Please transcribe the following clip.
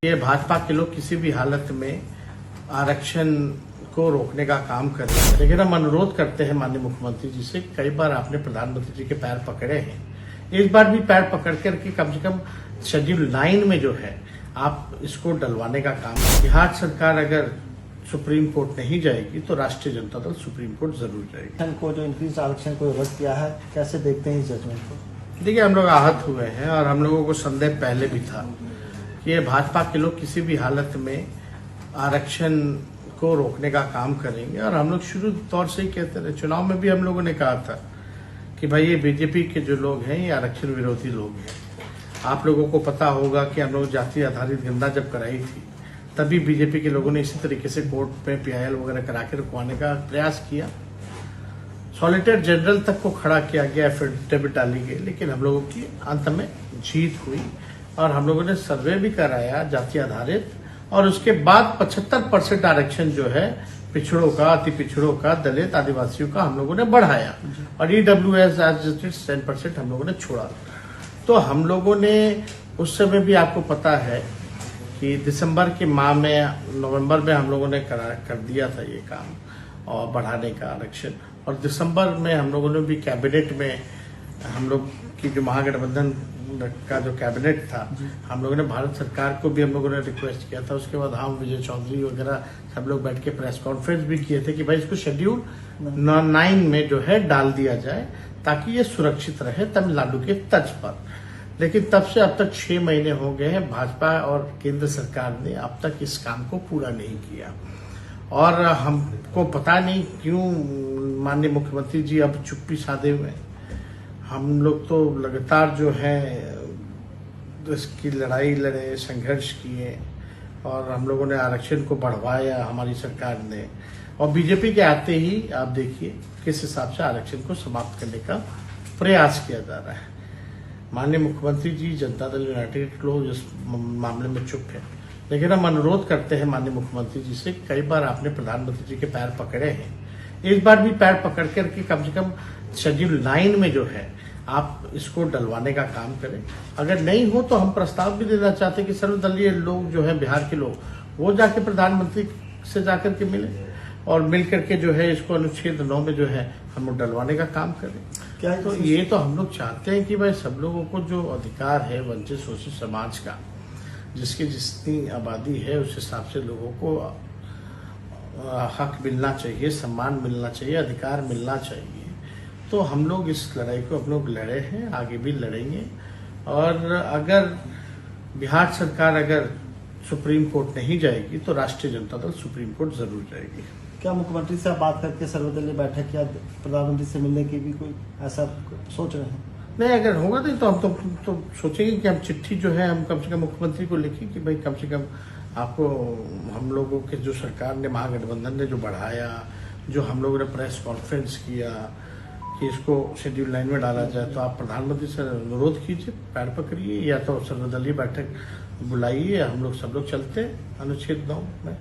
ये भाजपा के लोग किसी भी हालत में आरक्षण को रोकने का काम कर रहे हैं, लेकिन हम अनुरोध करते हैं माननीय मुख्यमंत्री जी से। कई बार आपने प्रधानमंत्री जी के पैर पकड़े हैं, इस बार भी पैर पकड़ करके कम से कम शेड्यूल 9 में जो है आप इसको डलवाने का काम। बिहार सरकार अगर सुप्रीम कोर्ट नहीं जाएगी तो राष्ट्रीय जनता दल सुप्रीम कोर्ट जरूर जाएगी। को जो इंक्रीज आरक्षण को रद्द किया है, कैसे देखते हैं इस जजमेंट को? देखिए, हम लोग आहत हुए हैं और हम लोगों को संदेह पहले भी था कि ये भाजपा के लोग किसी भी हालत में आरक्षण को रोकने का काम करेंगे। और हम लोग शुरू तौर से ही कहते रहे, चुनाव में भी हम लोगों ने कहा था कि भाई ये बीजेपी के जो लोग हैं ये आरक्षण विरोधी लोग हैं। आप लोगों को पता होगा कि हम लोग जाति आधारित गणना जब कराई थी तभी बीजेपी के लोगों ने इसी तरीके से कोर्ट में PIL वगैरह करा के रुकवाने का प्रयास किया। सॉलिसिटर जनरल तक को खड़ा किया गया, एफिडेविट डाली गई, लेकिन हम लोगों की अंत में जीत हुई और हम लोगों ने सर्वे भी कराया जाति आधारित, और उसके बाद 75% आरक्षण जो है पिछड़ों का, अति पिछड़ों का, दलित, आदिवासियों का हम लोगों ने बढ़ाया और EWS 10% हम लोगों ने छोड़ा। तो हम लोगों ने उस समय भी आपको पता है कि दिसंबर के माह में, नवंबर में हम लोगों ने कर दिया था ये काम और बढ़ाने का आरक्षण। और दिसंबर में हम लोगों ने भी कैबिनेट में, हम लोग की जो महागठबंधन का जो कैबिनेट था, हम लोगों ने भारत सरकार को भी हम लोगों ने रिक्वेस्ट किया था। उसके बाद हम विजय चौधरी वगैरह सब लोग बैठ के प्रेस कॉन्फ्रेंस भी किए थे कि भाई इसको शेड्यूल 9 में जो है डाल दिया जाए ताकि ये सुरक्षित रहे तमिलनाडु के तर्ज पर। लेकिन तब से अब तक 6 महीने हो गए हैं, भाजपा और केंद्र सरकार ने अब तक इस काम को पूरा नहीं किया। और हमको पता नहीं क्यों माननीय मुख्यमंत्री जी अब चुप्पी साधे हुए हैं। हम लोग तो लगातार जो है इसकी लड़ाई लड़े, संघर्ष किए और हम लोगों ने आरक्षण को बढ़वाया हमारी सरकार ने। और बीजेपी के आते ही आप देखिए किस हिसाब से आरक्षण को समाप्त करने का प्रयास किया जा रहा है। माननीय मुख्यमंत्री जी, जनता दल यूनाइटेड लोग इस मामले में चुप है, लेकिन हम अनुरोध करते हैं माननीय मुख्यमंत्री जी से। कई बार आपने प्रधानमंत्री जी के पैर पकड़े हैं, इस बार भी पैर पकड़ करके कम से कम शेड्यूल 9 में जो है आप इसको डलवाने का काम करें। अगर नहीं हो तो हम प्रस्ताव भी देना चाहते हैं कि सर्वदलीय लोग जो है, बिहार के लोग, वो जाके प्रधानमंत्री से जाकर के मिले और मिल करके जो है इसको अनुच्छेद 9 में जो है हम लोग डलवाने का काम करें। क्या तो ये तो हम लोग चाहते हैं कि भाई सब लोगों को जो अधिकार है वंचित शोषित समाज का, जिसकी जितनी आबादी है उस हिसाब से लोगों को हक मिलना चाहिए, सम्मान मिलना चाहिए, अधिकार मिलना चाहिए। तो हम लोग इस लड़ाई को हम लोग लड़े हैं, आगे भी लड़ेंगे। और अगर बिहार सरकार अगर सुप्रीम कोर्ट नहीं जाएगी तो राष्ट्रीय जनता दल सुप्रीम कोर्ट जरूर जाएगी। क्या मुख्यमंत्री से आप बात करके सर्वदलीय बैठक या प्रधानमंत्री से मिलने की भी कोई ऐसा सोच रहे हैं? नहीं, अगर होगा नहीं तो हम तो सोचेंगे कि हम चिट्ठी जो है हम कम से कम मुख्यमंत्री को लिखें कि भाई कम से कम आपको हम लोगों के जो सरकार ने, महागठबंधन ने जो बढ़ाया, जो हम लोगों ने प्रेस कॉन्फ्रेंस किया कि इसको शेड्यूल 9 में डाला जाए, तो आप प्रधानमंत्री से अनुरोध कीजिए, पैर पकड़िए या तो सर्वदलीय बैठक बुलाइए, हम लोग सब लोग चलते अनुच्छेद 9 में।